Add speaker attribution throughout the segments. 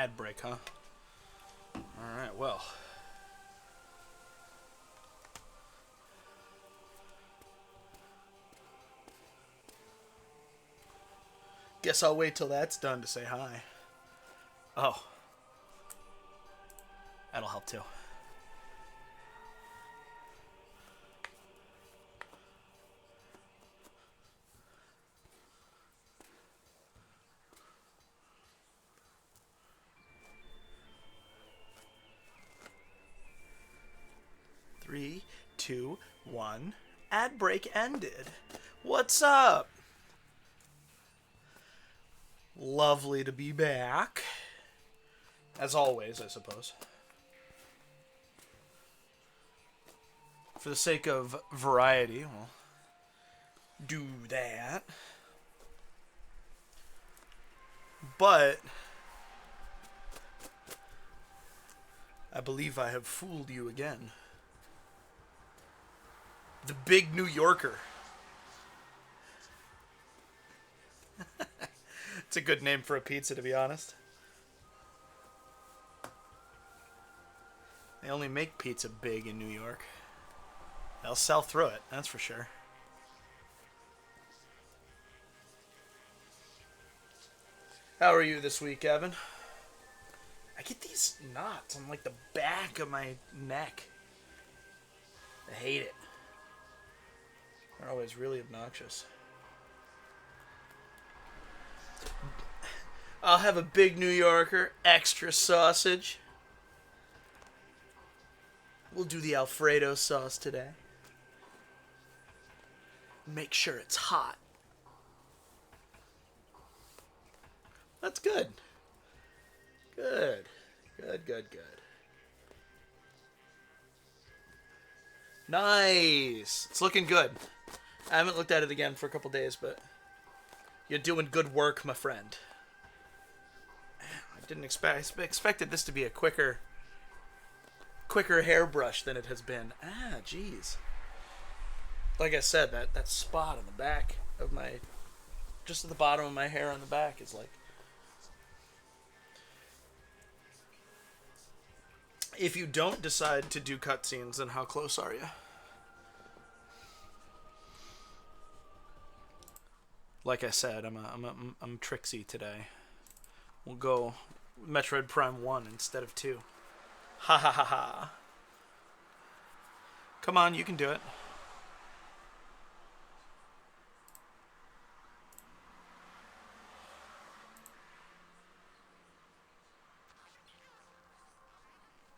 Speaker 1: ad break, huh? Alright, well. Guess I'll wait till that's done to say hi. Oh. That'll help too. Three, two, one. Ad break ended. What's up? Lovely to be back. As always, I suppose. For the sake of variety, we'll do that. But I believe I have fooled you again. The Big New Yorker. It's a good name for a pizza, to be honest. They only make pizza big in New York. They'll sell through it, that's for sure. How are you this week, Evan? I get these knots on like the back of my neck. I hate it. They're always really obnoxious. I'll have a Big New Yorker, extra sausage. We'll do the Alfredo sauce today. Make sure it's hot. That's good. Good. Good. Nice. It's looking good. I haven't looked at it again for a couple days, but you're doing good work, my friend. I didn't expected this to be a quicker hairbrush than it has been. Jeez. Like I said, that spot on the back of my, just at the bottom of my hair on the back is like, if you don't decide to do cutscenes, then how close are you? Like I said, I'm tricksy today. We'll go Metroid Prime 1 instead of 2. Ha ha ha ha. Come on, you can do it.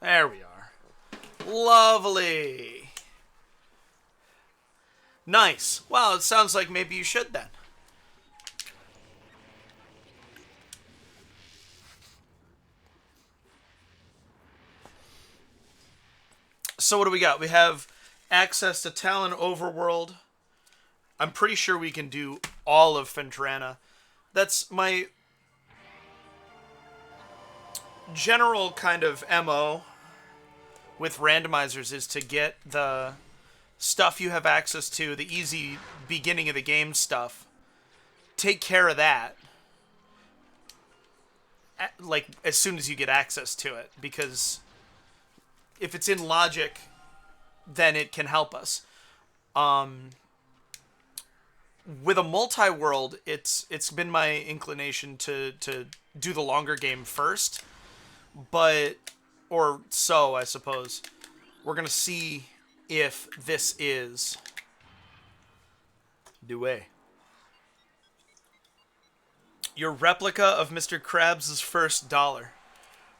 Speaker 1: There we are. Lovely. Nice. Well, it sounds like maybe you should then. So what do we got? We have access to Talon Overworld. I'm pretty sure we can do all of Fendrana. That's my general kind of MO with randomizers, is to get the stuff you have access to, the easy beginning of the game stuff. Take care of that, like, as soon as you get access to it, because if it's in logic, then it can help us. With a multi-world, it's been my inclination to do the longer game first, but, or so, I suppose. We're gonna see if this is the way. Your replica of Mr. Krabs' first dollar.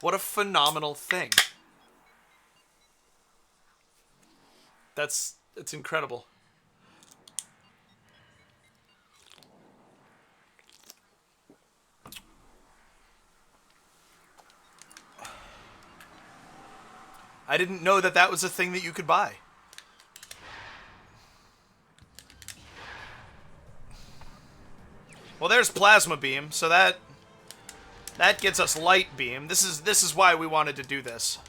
Speaker 1: What a phenomenal thing. It's incredible. I didn't know that was a thing that you could buy. Well, there's Plasma Beam, so that gets us Light Beam. This is why we wanted to do this.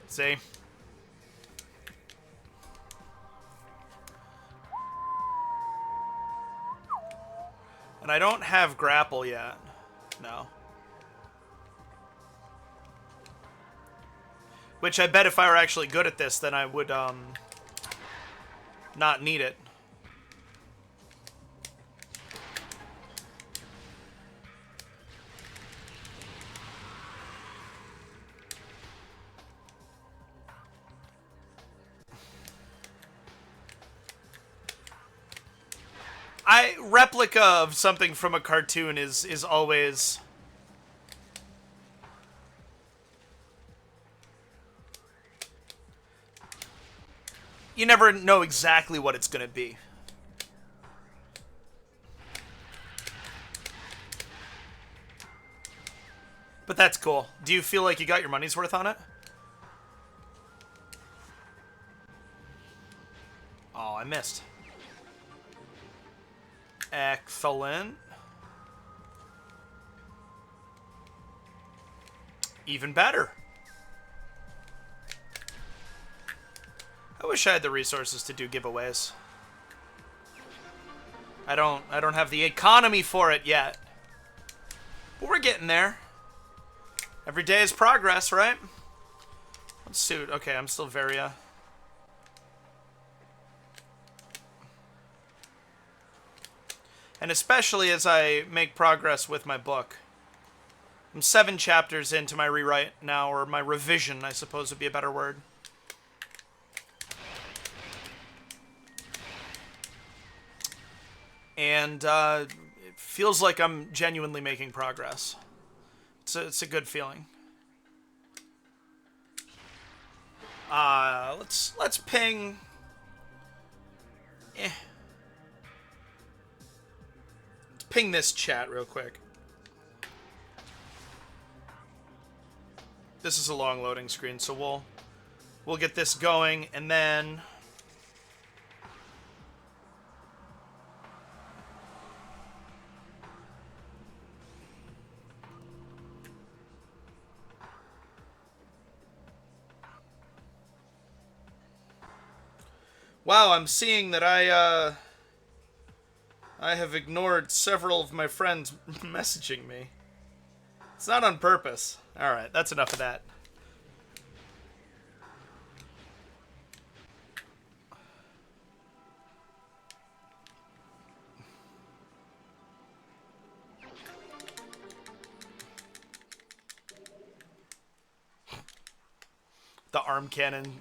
Speaker 1: See? And I don't have grapple yet. No. Which I bet if I were actually good at this, then I would, not need it. Replica of something from a cartoon is always... You never know exactly what it's gonna be. But that's cool. Do you feel like you got your money's worth on it? Oh, I missed. Excellent. Even better. I wish I had the resources to do giveaways. I don't have the economy for it yet. But we're getting there. Every day is progress, right? Let's suit. Okay, I'm still Varia. And especially as I make progress with my book. I'm 7 chapters into my rewrite now, or my revision, I suppose would be a better word. And it feels like I'm genuinely making progress. It's a good feeling. Let's ping. Let's ping this chat real quick. This is a long loading screen, so we'll get this going, and then wow, I'm seeing that I have ignored several of my friends messaging me. It's not on purpose. Alright, that's enough of that. The arm cannon.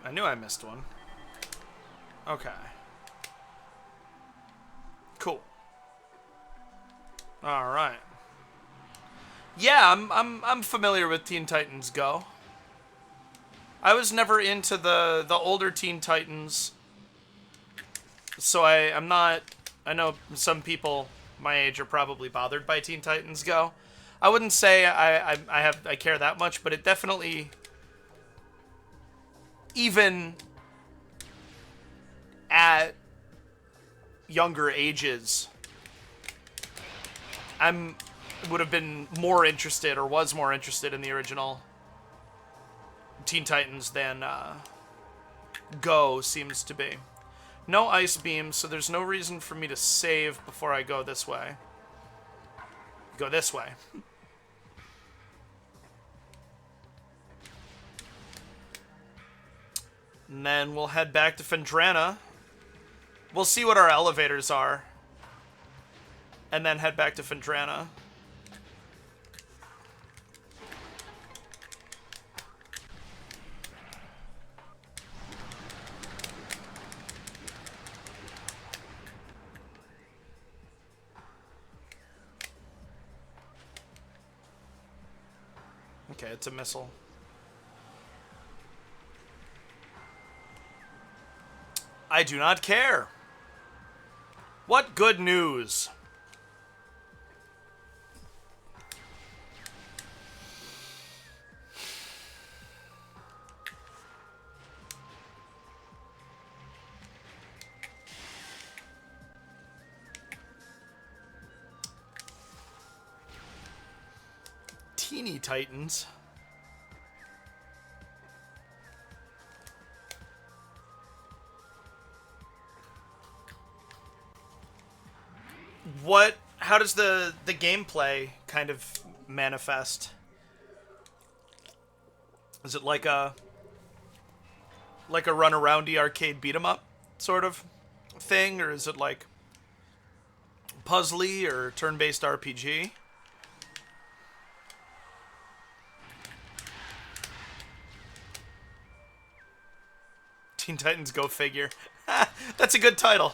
Speaker 1: I knew I missed one. Okay. Cool. All right. Yeah, I'm familiar with Teen Titans Go. I was never into the older Teen Titans, so I'm not. I know some people my age are probably bothered by Teen Titans Go. I wouldn't say I care that much, but it definitely, even at younger ages, would have been more interested, or was more interested in the original Teen Titans than Go seems to be. No ice beams, so there's no reason for me to save before I go this way. Go this way. And then we'll head back to Fendrana. We'll see what our elevators are. And then head back to Fendrana. Okay, it's a missile. I do not care. What good news? Teeny Titans. How does the gameplay kind of manifest? Is it like a run aroundy arcade beat 'em up sort of thing, or is it like puzzly or turn-based RPG? Teen Titans Go Figure. That's a good title.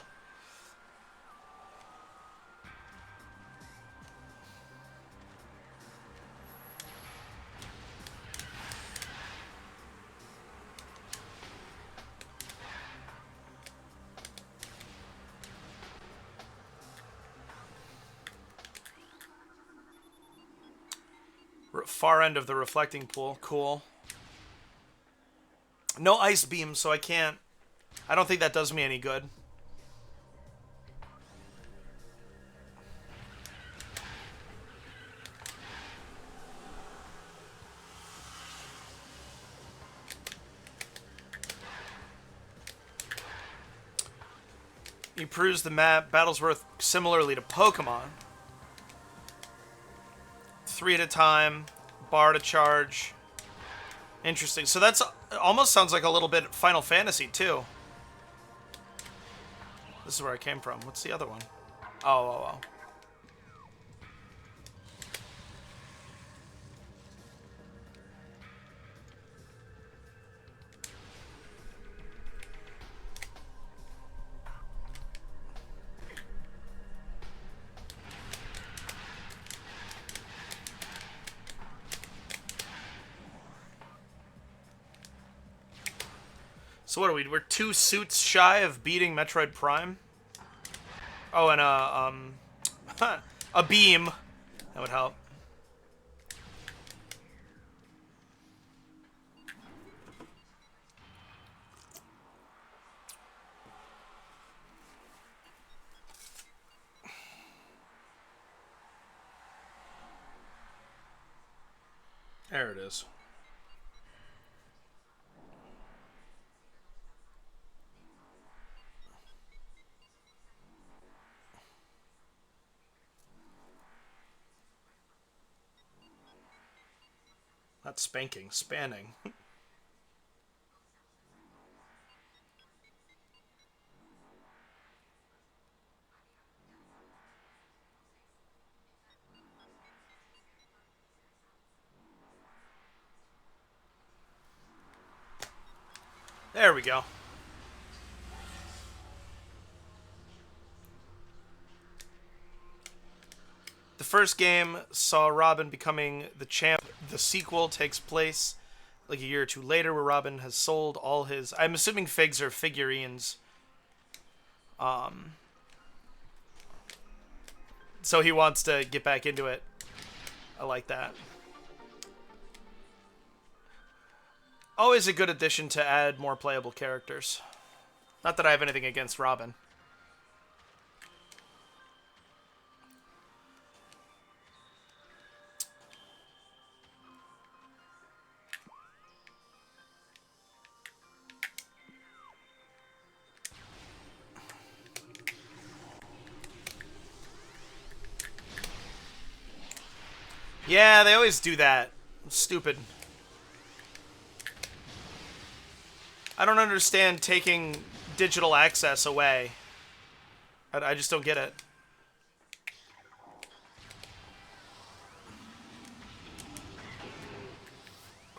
Speaker 1: Far end of the reflecting pool. Cool. No ice beam, so I can't... I don't think that does me any good. You peruse the map. Battles worth similarly to Pokemon. 3 at a time. Bar to charge. Interesting. So that's almost sounds like a little bit Final Fantasy too. This is where I came from. What's the other one? Oh. So what are we? We're 2 suits shy of beating Metroid Prime. Oh, and a beam. That would help. There it is. Not spanking, spanning. There we go. The first game saw Robin becoming the champ. The sequel takes place like a year or 2 later, where Robin has sold all his... I'm assuming figs are figurines. So he wants to get back into it. I like that. Always a good addition to add more playable characters. Not that I have anything against Robin. Yeah, they always do that. Stupid. I don't understand taking digital access away. I just don't get it.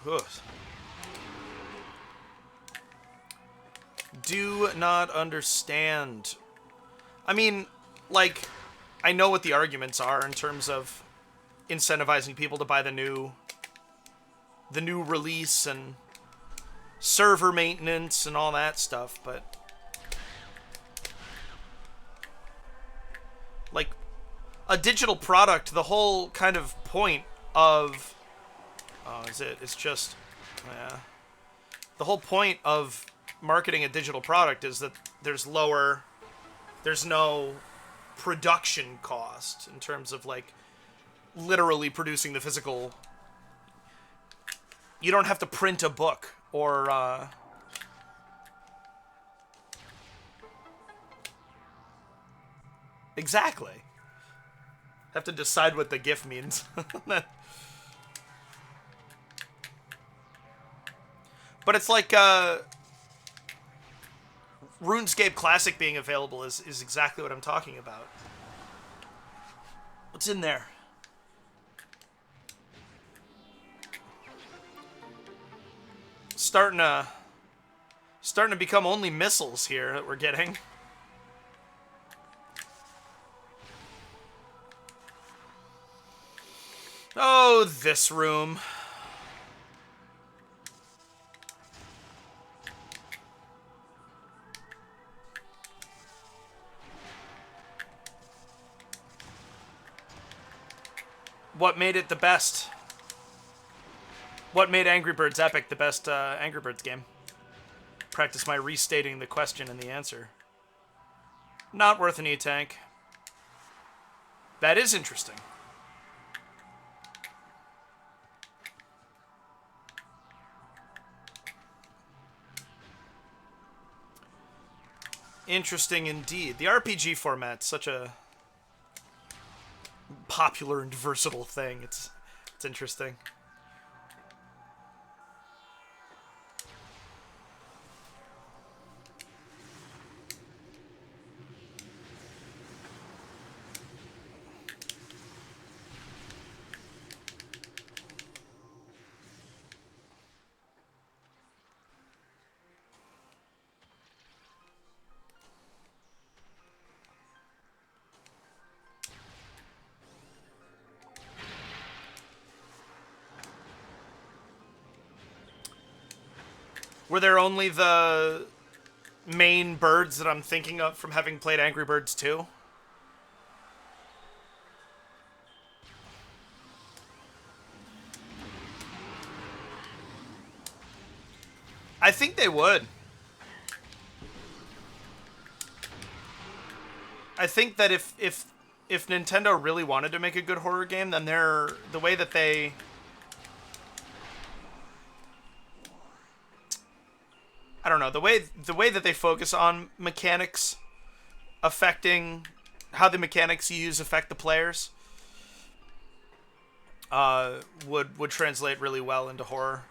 Speaker 1: Ugh. Do not understand. I mean, like, I know what the arguments are in terms of incentivizing people to buy the new release and server maintenance and all that stuff, but like a digital product, the whole kind of point of it's just the whole point of marketing a digital product is that there's no production cost in terms of like literally producing the physical You don't have to print a book or exactly. Have to decide what the GIF means. But it's like RuneScape Classic being available is exactly what I'm talking about. What's in there? Starting to become only missiles here that we're getting. Oh, this room. What made it the best? What made Angry Birds Epic the best Angry Birds game? Practice my restating the question and the answer. Not worth an E-Tank. That is interesting. Interesting indeed. The RPG format's such a popular and versatile thing. It's interesting. Were there only the main birds that I'm thinking of from having played Angry Birds 2? I think they would. I think that if Nintendo really wanted to make a good horror game, then the way that they I don't know, the way that they focus on mechanics affecting how the mechanics you use affect the players would translate really well into horror.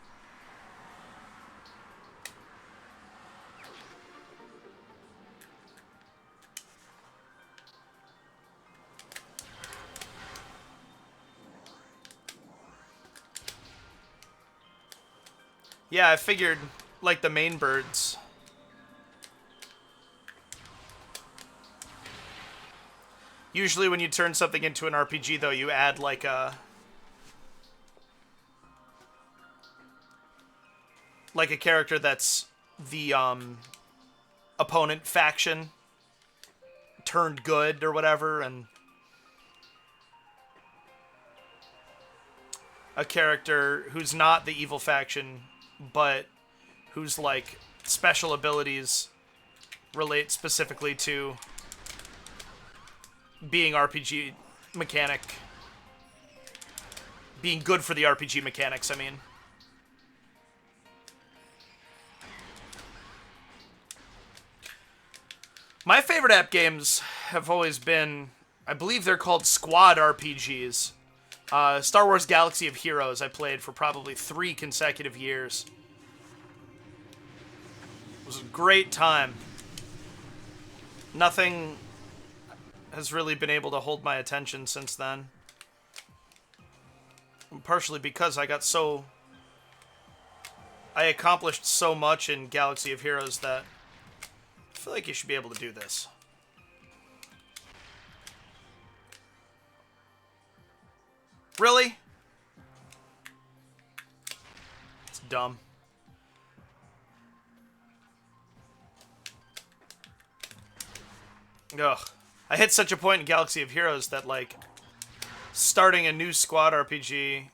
Speaker 1: Yeah, I figured like the main birds. Usually when you turn something into an RPG though, you add like a character that's the opponent faction turned good or whatever, and a character who's not the evil faction but whose like special abilities relate specifically to being RPG mechanic, being good for the RPG mechanics, I mean. My favorite app games have always been, I believe they're called squad RPGs. Star Wars Galaxy of Heroes I played for probably 3 consecutive years. It was a great time. Nothing has really been able to hold my attention since then. Partially because I accomplished so much in Galaxy of Heroes that I feel like you should be able to do this. Really? It's dumb. Ugh. I hit such a point in Galaxy of Heroes that, like, starting a new squad RPG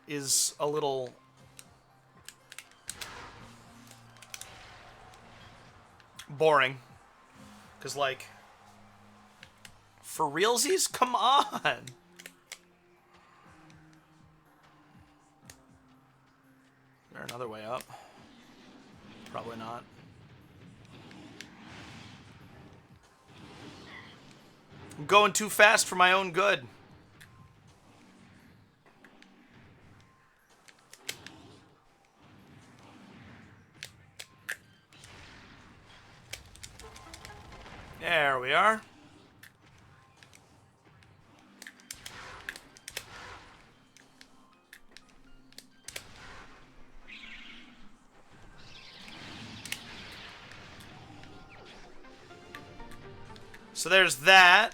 Speaker 1: is a little boring. Because, like, for realsies? Come on! other way up. Probably not. I'm going too fast for my own good. There we are. So there's that.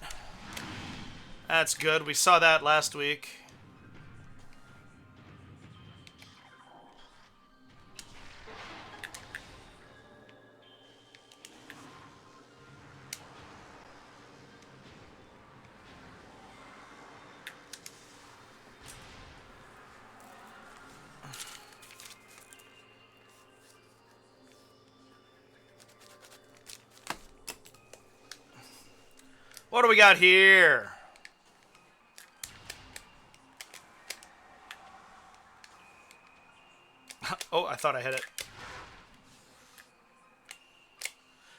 Speaker 1: That's good. We saw that last week. What do we got here? Oh, I thought I hit it.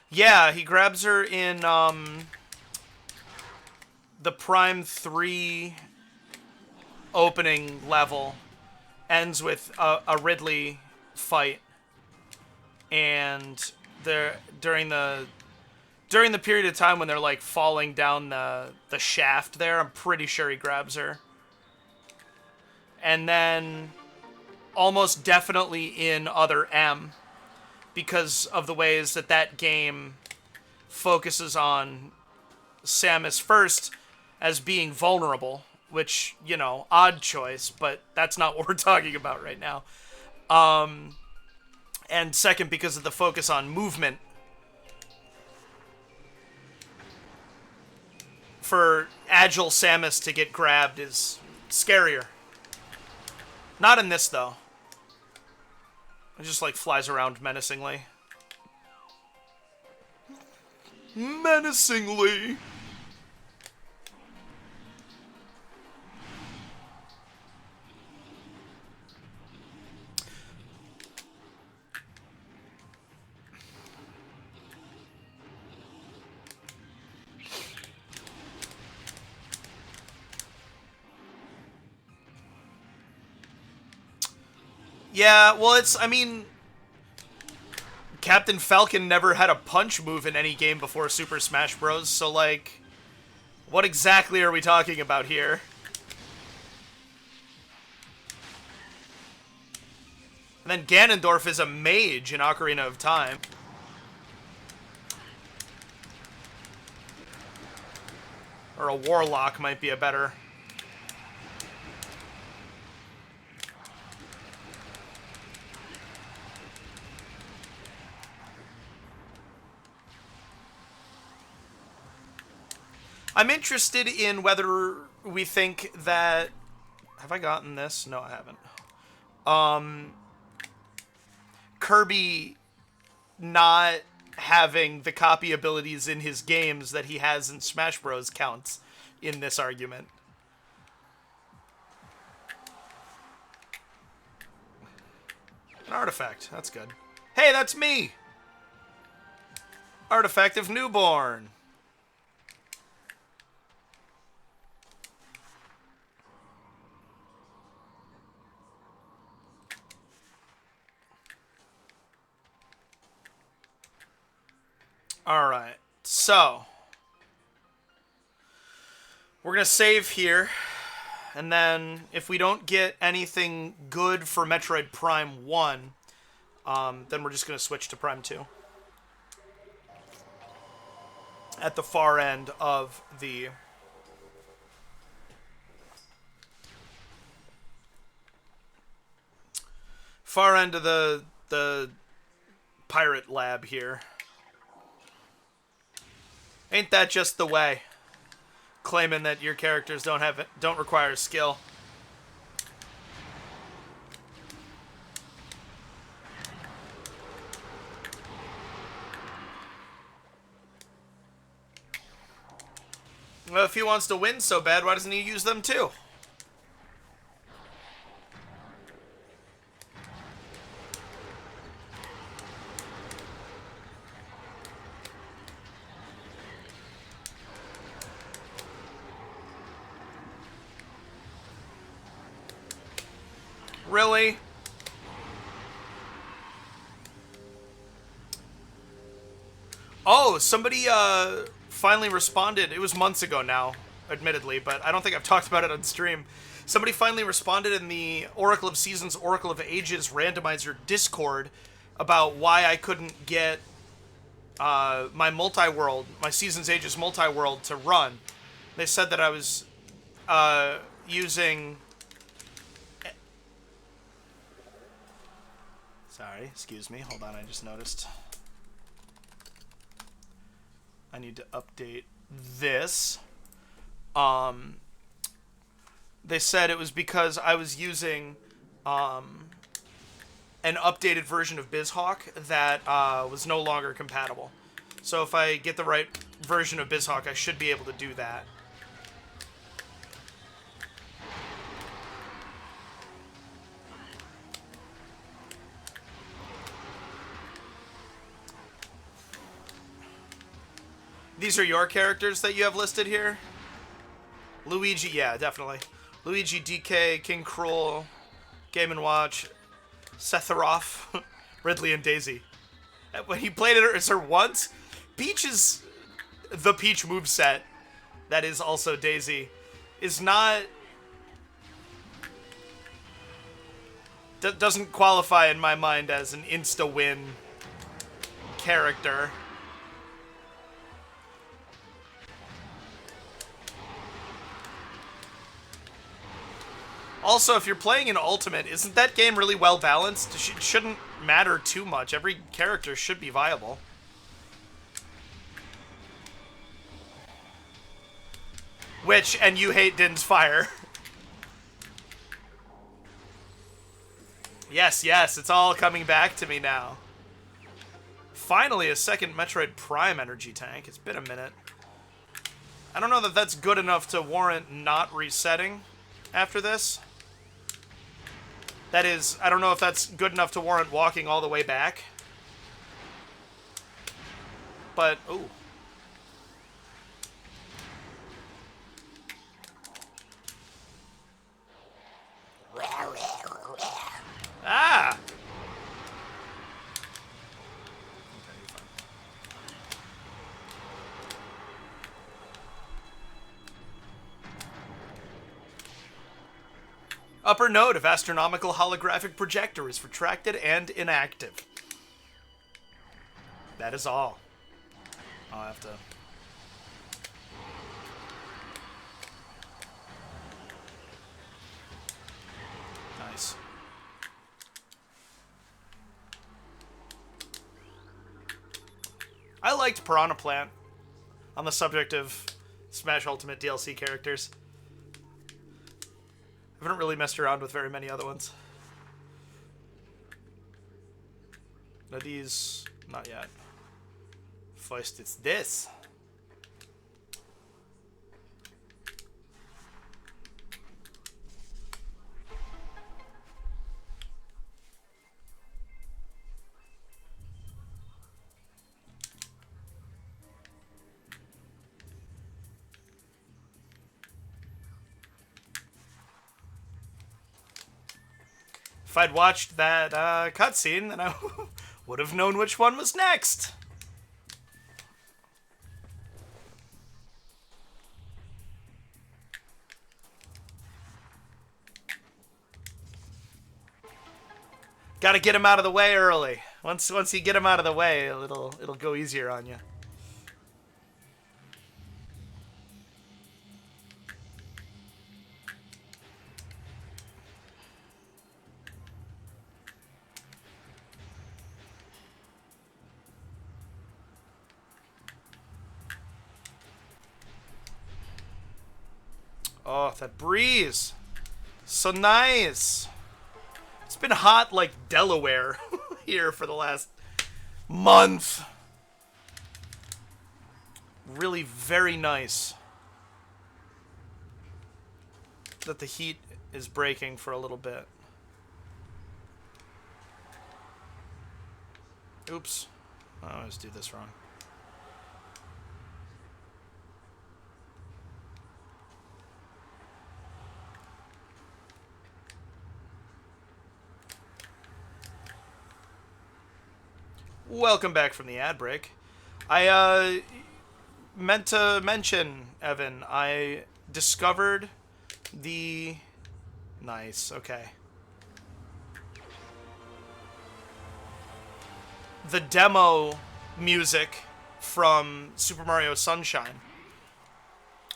Speaker 1: Yeah, he grabs her in the Prime 3 opening level. Ends with a Ridley fight. And during the period of time when they're like falling down the shaft there, I'm pretty sure he grabs her. And then almost definitely in Other M, because of the ways that game focuses on Samus first as being vulnerable, which, you know, odd choice, but that's not what we're talking about right now. And second, because of the focus on movement. For agile Samus to get grabbed is scarier. Not in this, though. It just, like, flies around menacingly. Menacingly! Yeah, well, I mean, Captain Falcon never had a punch move in any game before Super Smash Bros., so, like, what exactly are we talking about here? And then Ganondorf is a mage in Ocarina of Time. Or a warlock might be a better... I'm interested in whether we think that... Have I gotten this? No, I haven't. Kirby not having the copy abilities in his games that he has in Smash Bros. Counts in this argument. An artifact. That's good. Hey, that's me! Artifact of Newborn. Alright, so we're going to save here, and then if we don't get anything good for Metroid Prime 1, then we're just going to switch to Prime 2. At the far end of the... far end of the pirate lab here. Ain't that just the way? Claiming that your characters don't require skill. Well, if he wants to win so bad, why doesn't he use them too? Really? Oh, somebody finally responded. It was months ago now, admittedly, but I don't think I've talked about it on stream. Somebody finally responded in the Oracle of Seasons, Oracle of Ages randomizer Discord about why I couldn't get my multi-world, my Seasons Ages multi-world to run. They said that I was using... Sorry, excuse me. Hold on, I just noticed. I need to update this. They said it was because I was using an updated version of BizHawk that was no longer compatible. So if I get the right version of BizHawk, I should be able to do that. These are your characters that you have listed here? Luigi, yeah, definitely. Luigi, DK, King Cruel, Game & Watch, Sephiroth, Ridley, and Daisy. When he played it as her once, Peach is... The Peach moveset, that is also Daisy, is not... doesn't qualify in my mind as an insta-win character. Also, if you're playing in Ultimate, isn't that game really well balanced? It shouldn't matter too much. Every character should be viable. Which, and you hate Din's Fire. Yes, yes, it's all coming back to me now. Finally, a second Metroid Prime energy tank. It's been a minute. I don't know that that's good enough to warrant not resetting after this. That is, I don't know if that's good enough to warrant walking all the way back. But, ooh. Ah! Upper node of astronomical holographic projector is retracted and inactive. That is all. I'll have to... Nice. I liked Piranha Plant on the subject of Smash Ultimate DLC characters. I haven't really messed around with very many other ones. Are these... Not yet. First it's this. If I'd watched that cutscene, then I would have known which one was next. Got to get him out of the way early. Once you get him out of the way, it'll go easier on you. Oh, that breeze. So nice. It's been hot like Delaware here for the last month. Really very nice that the heat is breaking for a little bit. Oops. I always do this wrong. Welcome back from the ad break. I meant to mention, Evan, I discovered the... Nice, okay. The demo music from Super Mario Sunshine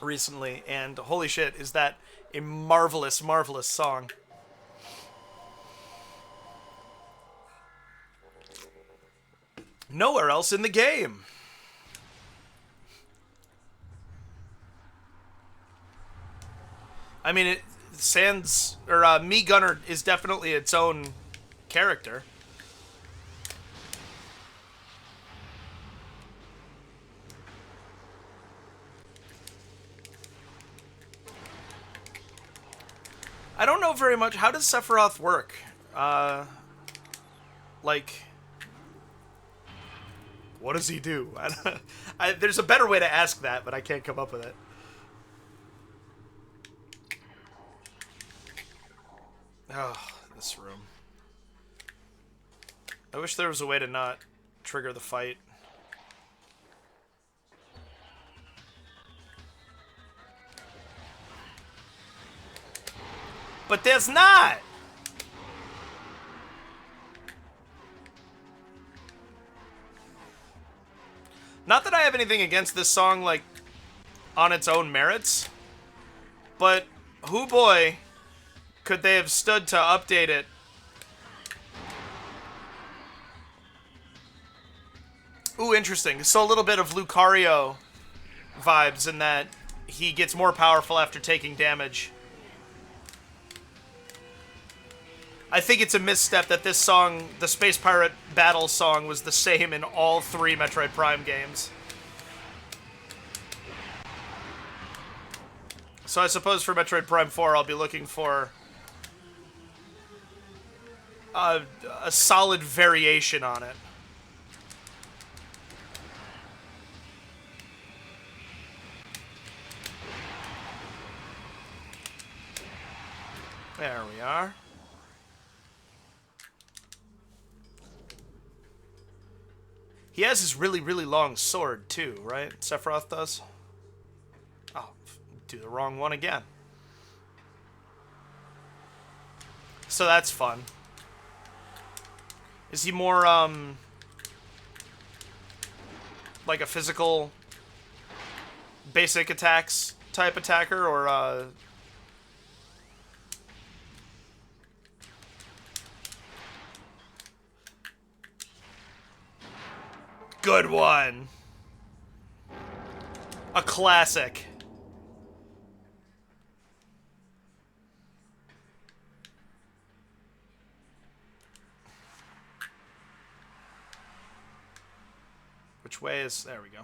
Speaker 1: recently, and holy shit, is that a marvelous, marvelous song. Nowhere else in the game. I mean, Sans or Me Gunner is definitely its own character. I don't know very much. How does Sephiroth work? Like, what does he do? There's a better way to ask that, but I can't come up with it. Oh, this room. I wish there was a way to not trigger the fight. But there's not! Not that I have anything against this song, like, on its own merits, but, hoo boy, could they have stood to update it. Ooh, interesting. So a little bit of Lucario vibes in that he gets more powerful after taking damage. I think it's a misstep that this song, the Space Pirate Battle song, was the same in all three Metroid Prime games. So I suppose for Metroid Prime 4, I'll be looking for a solid variation on it. There we are. He has his really, really long sword, too, right? Sephiroth does? Oh, do the wrong one again. So that's fun. Is he more, like a physical, basic attacks type attacker, or, Good one. A classic. Which way is... There we go.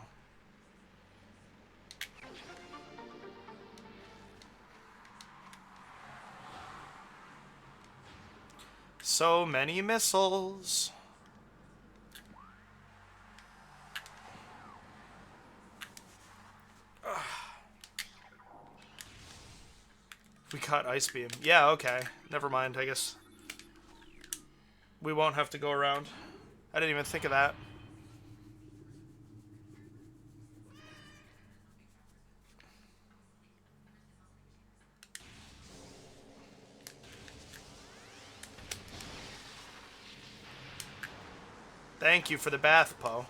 Speaker 1: So many missiles. We caught Ice Beam. Yeah, okay. Never mind, I guess. We won't have to go around. I didn't even think of that. Thank you for the bath, Poe.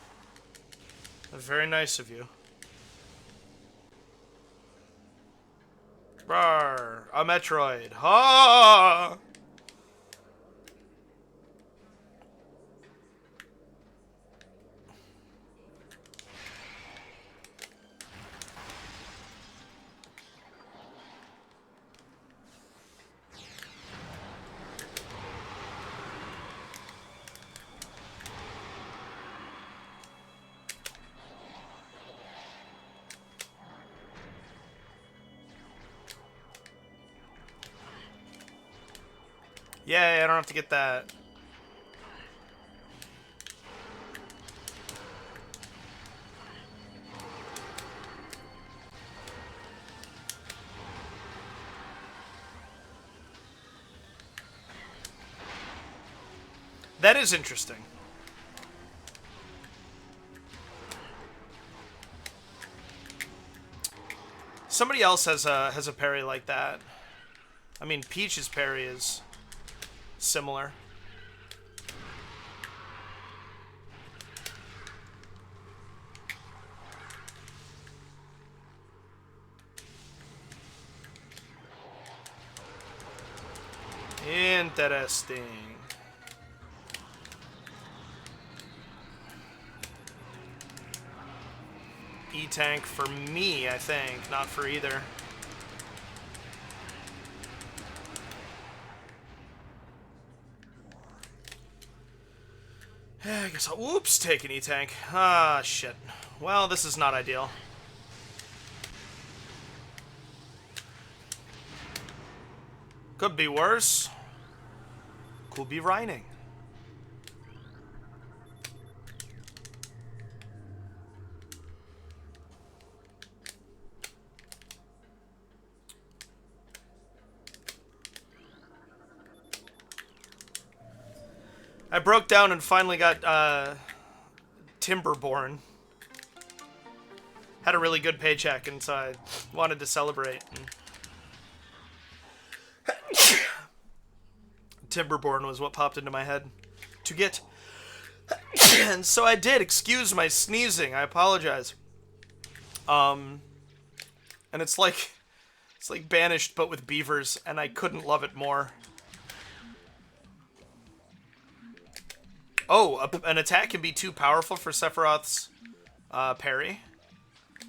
Speaker 1: Very nice of you. Rawr, a Metroid. Ha! Yay, I don't have to get that. That is interesting. Somebody else has a parry like that. I mean, Peach's parry is similar. Interesting. E-tank for me, I think, not for either. I guess I'll, oops, take an E-tank. Ah, shit. Well, this is not ideal. Could be worse. Could be raining. I broke down and finally got Timberborn. Had a really good paycheck, and so I wanted to celebrate. Timberborn was what popped into my head to get. And so I did. Excuse my sneezing. I apologize. And it's like Banished, but with beavers, and I couldn't love it more. Oh, an attack can be too powerful for Sephiroth's parry.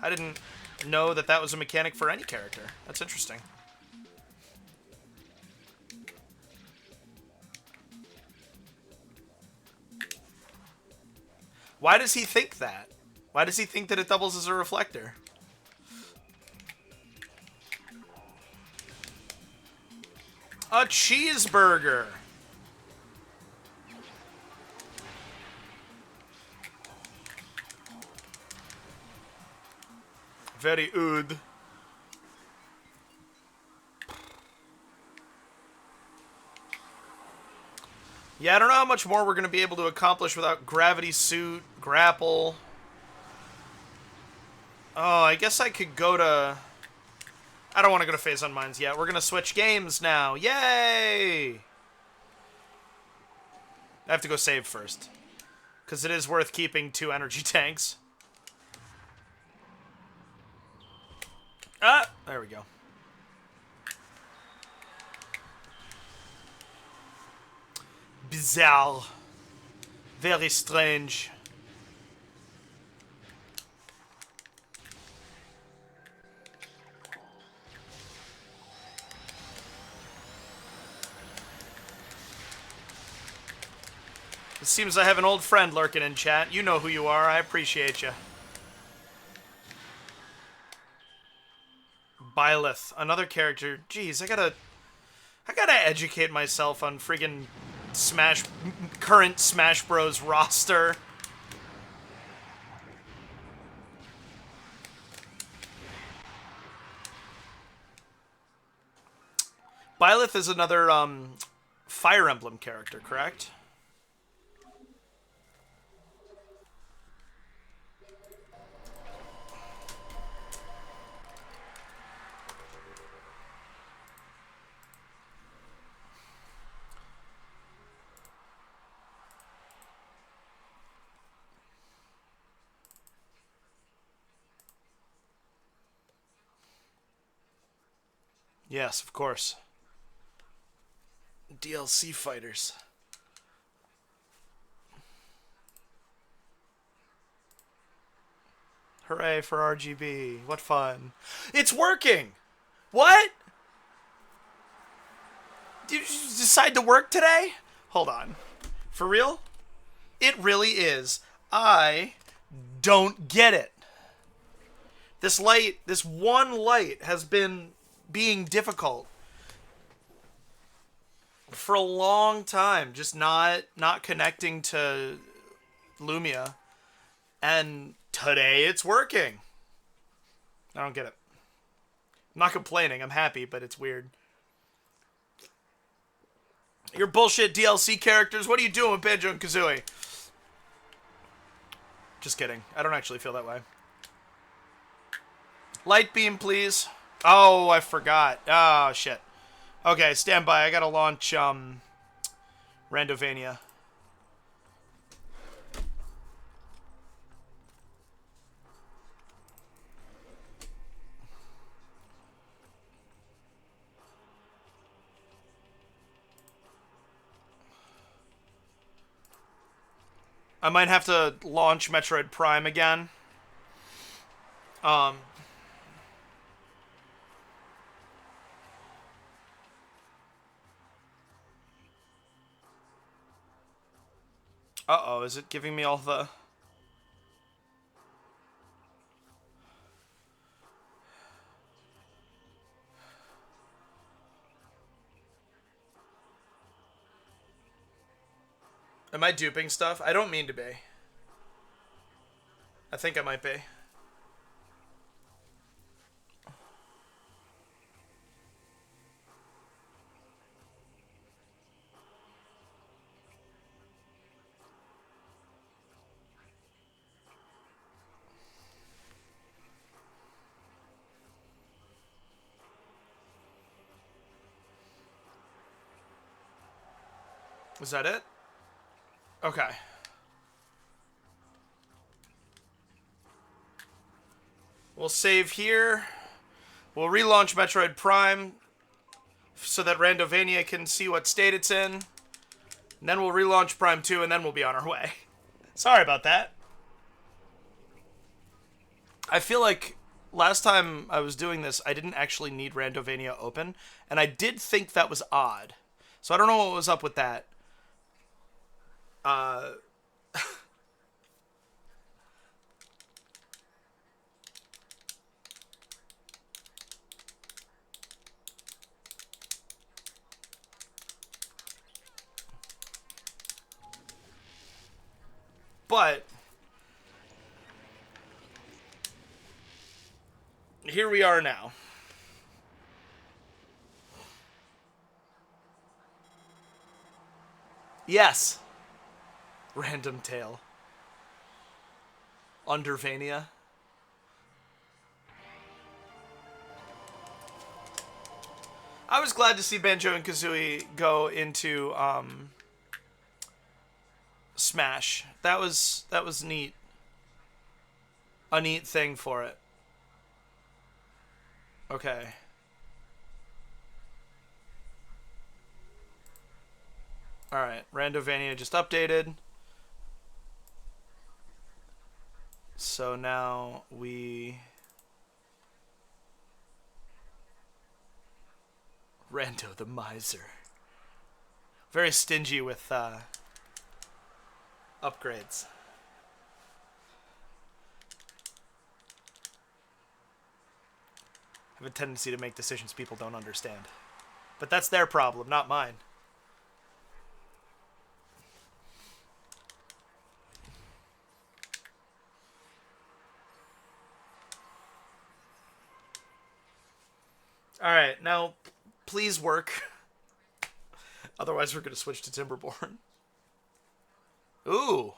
Speaker 1: I didn't know that that was a mechanic for any character. That's interesting. Why does he think that? Why does he think that it doubles as a reflector? A cheeseburger! Very odd. Yeah, I don't know how much more we're going to be able to accomplish without Gravity Suit, Grapple. Oh, I guess I could go to... I don't want to go to Phase on Mines yet. We're going to switch games now. Yay! I have to go save first. Because it is worth keeping 2 energy tanks. Ah! There we go. Bizarre. Very strange. It seems I have an old friend lurking in chat. You know who you are. I appreciate you. Byleth, another character. Jeez, I gotta educate myself on friggin' current Smash Bros. Roster. Byleth is another Fire Emblem character, correct? Yes, of course. DLC fighters. Hooray for RGB. What fun. It's working! What? Did you decide to work today? Hold on. For real? It really is. I don't get it. This one light has been being difficult for a long time, just not connecting to Lumia, and today it's working. I don't get it. I'm not complaining, I'm happy, but it's weird. Your bullshit DLC characters, what are you doing with Banjo and Kazooie? Just kidding, I don't actually feel that way. Light beam, please. Oh, I forgot. Oh, shit. Okay, stand by. I gotta launch, Randovania. I might have to launch Metroid Prime again. Um, uh-oh, is it giving me all the... Am I duping stuff? I don't mean to be. I think I might be. Is that it? Okay. We'll save here. We'll relaunch Metroid Prime so that Randovania can see what state it's in. And then we'll relaunch Prime 2 and then we'll be on our way. Sorry about that. I feel like last time I was doing this, I didn't actually need Randovania open, and I did think that was odd. So I don't know what was up with that. But here we are now. Yes. Random Tale. Undervania. I was glad to see Banjo and Kazooie go into Smash. That was neat. A neat thing for it. Okay. Alright, Randovania just updated. So now we... Rando the Miser. Very stingy with upgrades. I have a tendency to make decisions people don't understand. But that's their problem, not mine. Alright, now please work. Otherwise we're going to switch to Timberborn. Ooh.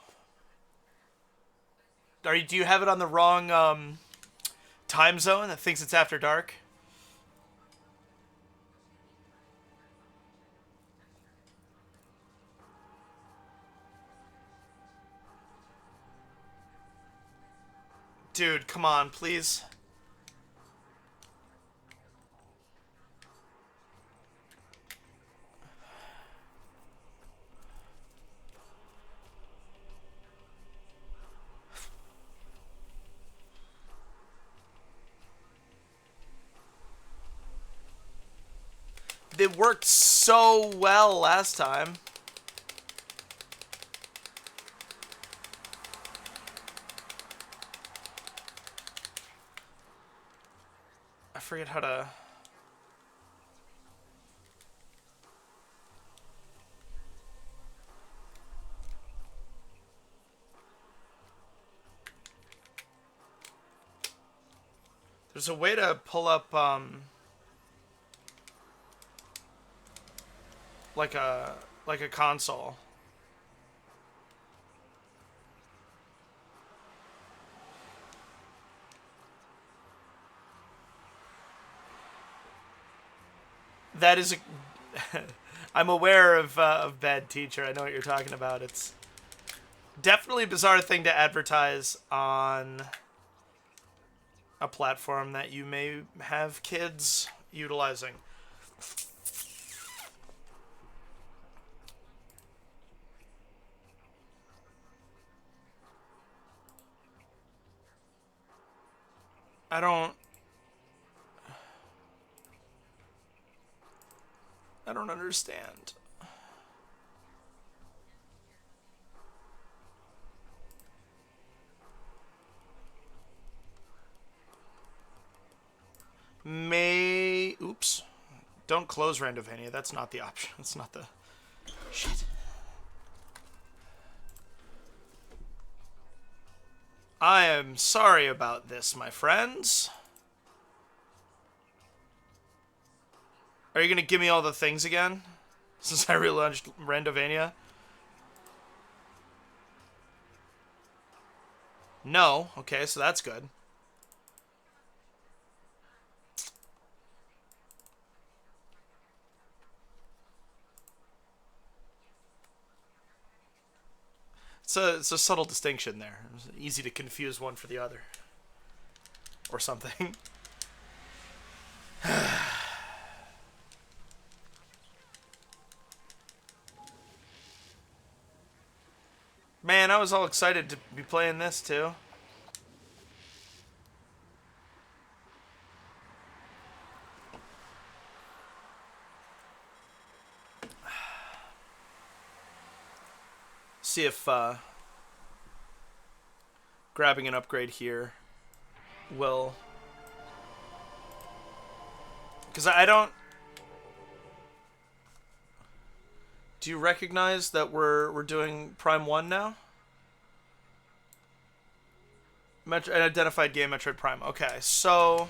Speaker 1: Do you have it on the wrong time zone that thinks it's after dark? Dude, come on, please. It worked so well last time. I forget how to... There's a way to pull up, like a console. That is a... I'm aware of Bad Teacher. I know what you're talking about. It's definitely a bizarre thing to advertise on a platform that you may have kids utilizing. I don't understand. Oops. Don't close Randovania. That's not the option. That's not the... Shit. I am sorry about this, my friends. Are you gonna give me all the things again? Since I relaunched Randovania? No. Okay, so that's good. It's a subtle distinction there. It's easy to confuse one for the other. Or something. Man, I was all excited to be playing this too. See if grabbing an upgrade here will... Because I don't... Do you recognize that we're doing Prime 1 now? An identified game, Metroid Prime. Okay, so...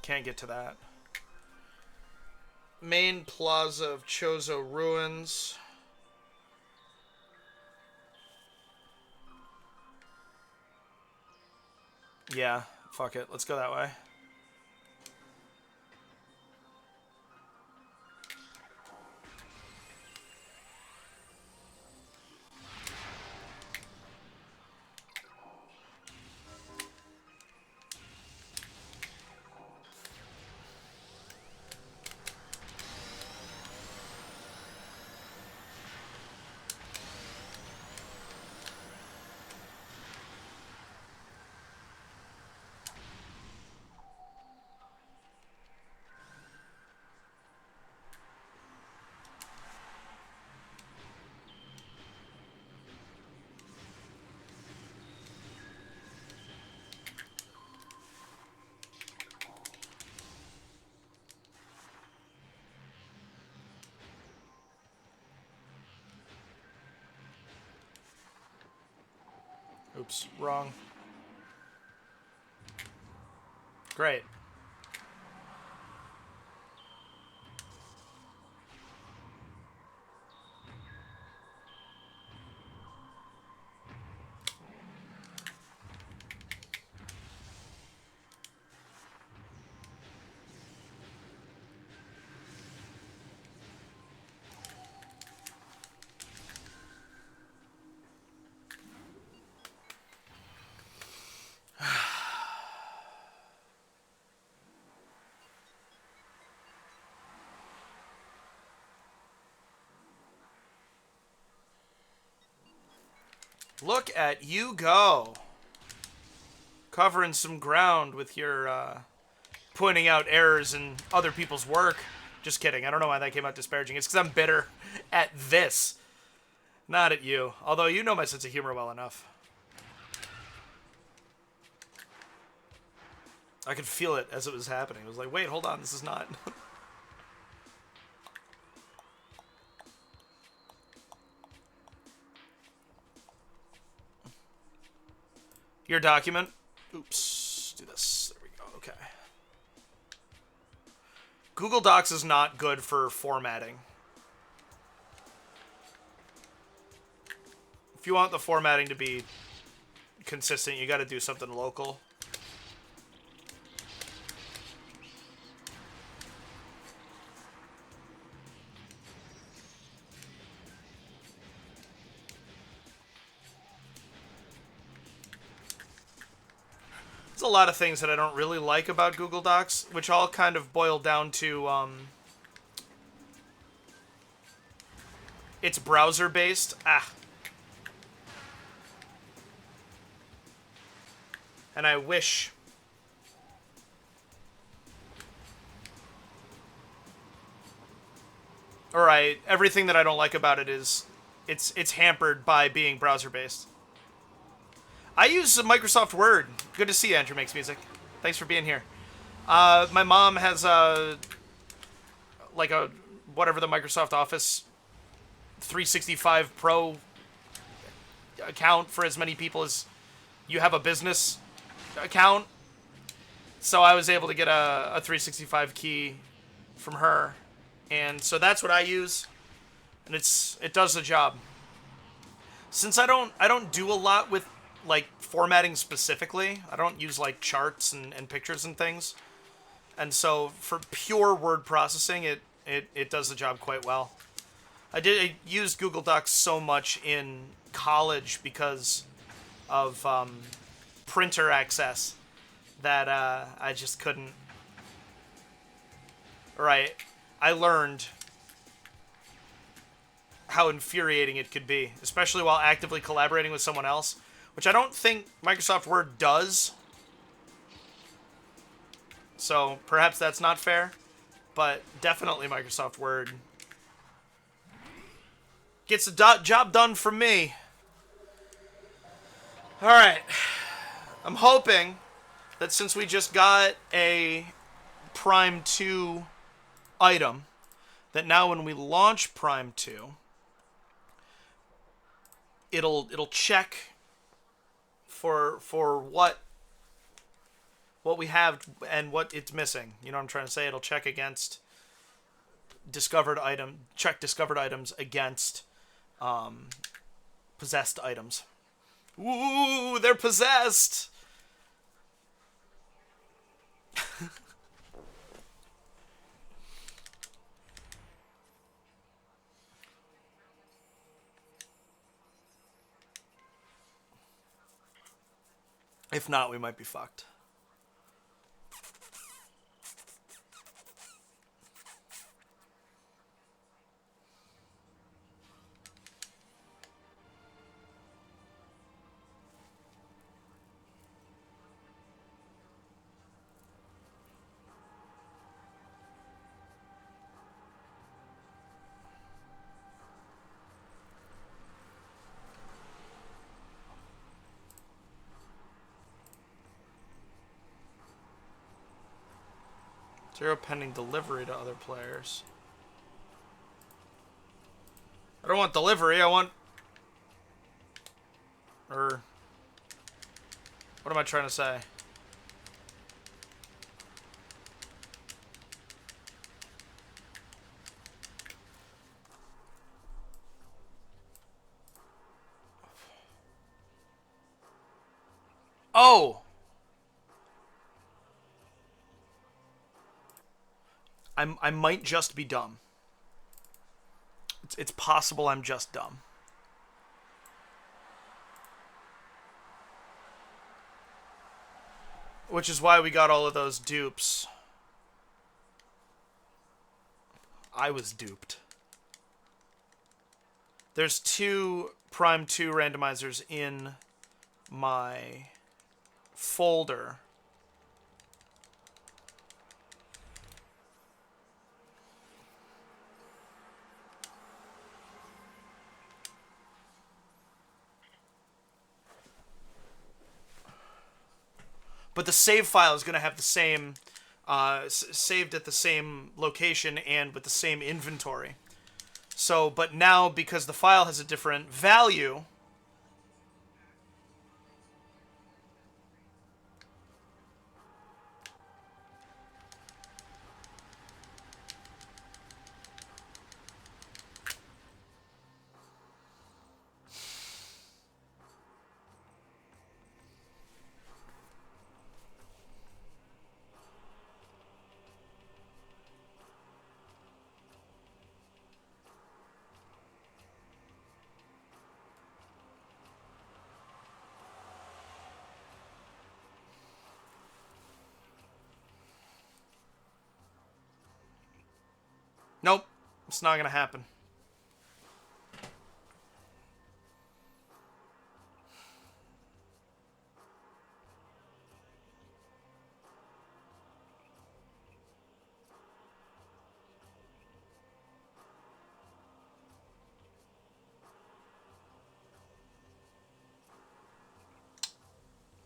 Speaker 1: Can't get to that. Main Plaza of Chozo Ruins. Yeah, fuck it. Let's go that way. Oops, wrong. Great. Look at you go. Covering some ground with your pointing out errors in other people's work. Just kidding. I don't know why that came out disparaging. It's because I'm bitter at this. Not at you. Although you know my sense of humor well enough. I could feel it as it was happening. It was like, wait, hold on. This is not... Your document. Oops. Do this. There we go. Okay. Google Docs is not good for formatting. If you want the formatting to be consistent, you got to do something local. There's a lot of things that I don't really like about Google Docs, which all kind of boil down to it's browser based. And I wish alright, everything that I don't like about it is it's hampered by being browser based. I use Microsoft Word. Good to see you, Andrew Makes Music. Thanks for being here. My mom has like a whatever the Microsoft Office 365 Pro account for as many people as you have a business account. So I was able to get a 365 key from her, and so that's what I use, and it does the job. Since I don't do a lot with like formatting specifically, I don't use like charts and pictures and things, and so for pure word processing, it does the job quite well. I used Google Docs so much in college because of printer access that I just couldn't. Right, I learned how infuriating it could be, especially while actively collaborating with someone else, which I don't think Microsoft Word does. So perhaps that's not fair, but definitely Microsoft Word gets the job done for me. All right. I'm hoping that since we just got a Prime 2 item, that now when we launch Prime 2, it'll check for what we have and what it's missing. You know what I'm trying to say? It'll check against discovered items against possessed items. Ooh, they're possessed. If not, we might be fucked. Zero pending delivery to other players. I don't want delivery, I want... Or... What am I trying to say? Oh! I might just be dumb. It's possible I'm just dumb. Which is why we got all of those dupes. I was duped. There's 2 Prime 2 randomizers in my folder. But the save file is going to have the same, saved at the same location and with the same inventory. So, but now because the file has a different value, Nope. It's not gonna happen.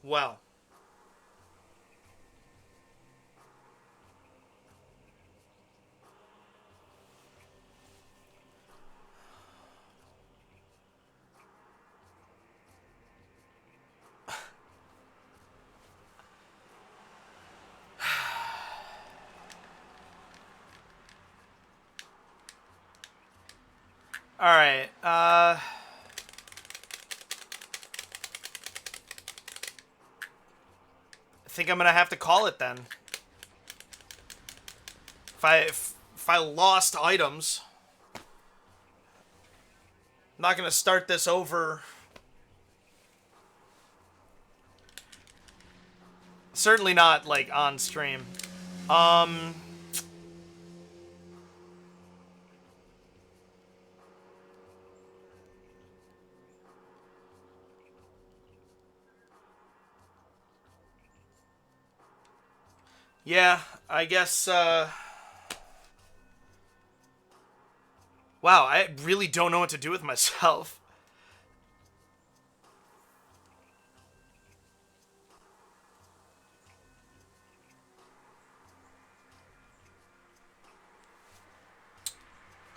Speaker 1: Well. Alright, I think I'm gonna have to call it then. If I lost items, I'm not gonna start this over. Certainly not, like, on stream. Um... Yeah, I guess, wow, I really don't know what to do with myself.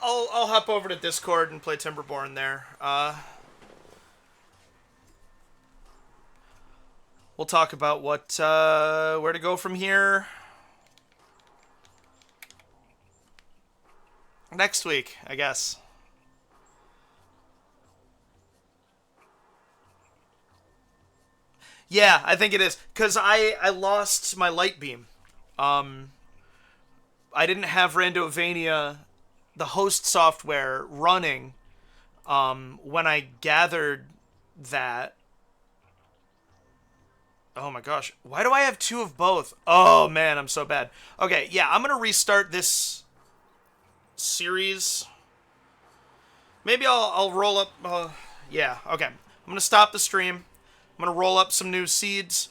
Speaker 1: I'll hop over to Discord and play Timberborn there. We'll talk about what, where to go from here next week, I guess. Yeah, I think it is. Because I lost my light beam. I didn't have Randovania, the host software, running when I gathered that. Oh my gosh. Why do I have two of both? Oh man, I'm so bad. Okay, yeah, I'm going to restart this series. Maybe I'll roll up... yeah, okay. I'm going to stop the stream. I'm going to roll up some new seeds.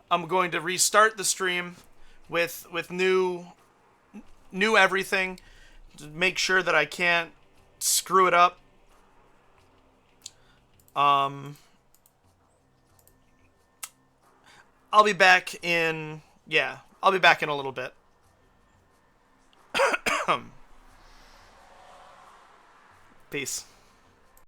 Speaker 1: I'm going to restart the stream with new everything to make sure that I can't screw it up. I'll be back in... Yeah, I'll be back in a little bit. Peace.